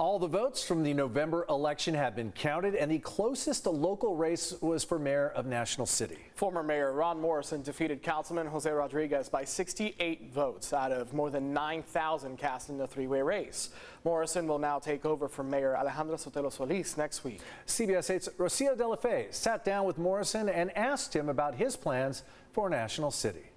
All the votes from the November election have been counted, and the closest local race was for mayor of National City. Former Mayor Ron Morrison defeated Councilman Jose Rodriguez by 68 votes out of more than 9,000 cast in the three-way race. Morrison will now take over from Mayor Alejandra Sotelo-Solis next week. CBS 8's Rocio de la Fe sat down with Morrison and asked him about his plans for National City.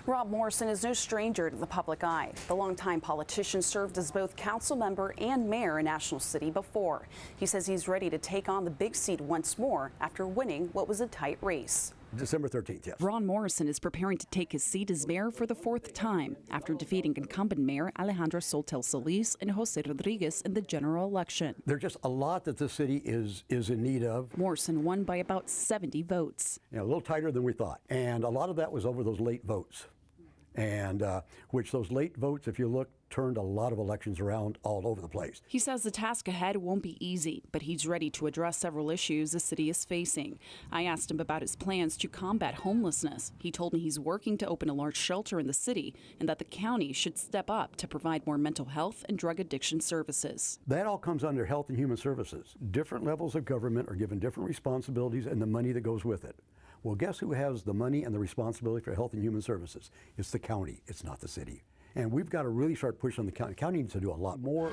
Rob Morrison is no stranger to the public eye. The longtime politician served as both council member and mayor in National City before. He says he's ready to take on the big seat once more after winning what was a tight race. December 13th, yes. Ron Morrison is preparing to take his seat as mayor for the fourth time after defeating incumbent mayor Alejandra Sotelo-Solis and Jose Rodriguez in the general election. There's just a lot that the city is in need of. Morrison won by about 70 votes. You know, a little tighter than we thought. And a lot of that was over those late votes. And which those late votes, if you look, turned a lot of elections around all over the place. He says the task ahead won't be easy, but he's ready to address several issues the city is facing. I asked him about his plans to combat homelessness. He told me he's working to open a large shelter in the city and that the county should step up to provide more mental health and drug addiction services. That all comes under Health and Human Services. Different levels of government are given different responsibilities and the money that goes with it. Well, guess who has the money and the responsibility for Health and Human Services? It's the county. It's not the city. And we've got to really start pushing on the county. The county needs to do a lot more.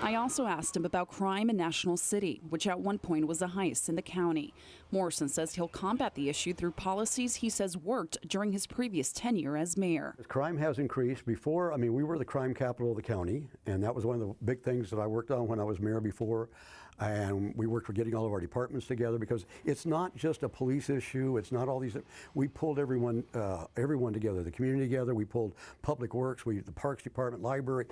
I also asked him about crime in National City, which at one point was the highest in the county. Morrison says he'll combat the issue through policies he says worked during his previous tenure as mayor. Crime has increased. Before, I mean, we were the crime capital of the county, and that was one of the big things that I worked on when I was mayor before. And we worked for getting all of our departments together because it's not just a police issue. It's not all these. We pulled everyone together, the community together. We pulled Public Works, the Parks Department, Library.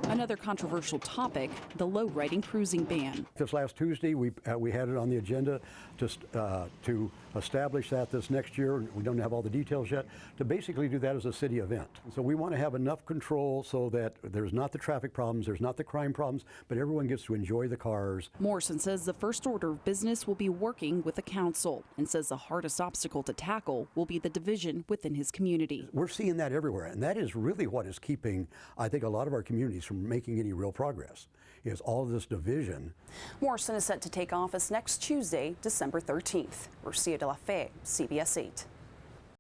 Another controversial topic, the low-riding cruising ban. This last Tuesday, we had it on the agenda to establish that this next year. We don't have all the details yet, to basically do that as a city event. So we want to have enough control so that there's not the traffic problems, there's not the crime problems, but everyone gets to enjoy the cars. Morrison says the first order of business will be working with the council and says the hardest obstacle to tackle will be the division within his community. We're seeing that everywhere, and that is really what is keeping, I think, a lot of our communities from making any real progress, is all of this division. Morrison is set to take office next Tuesday, December 13th. Rocio de la Fe, CBS 8.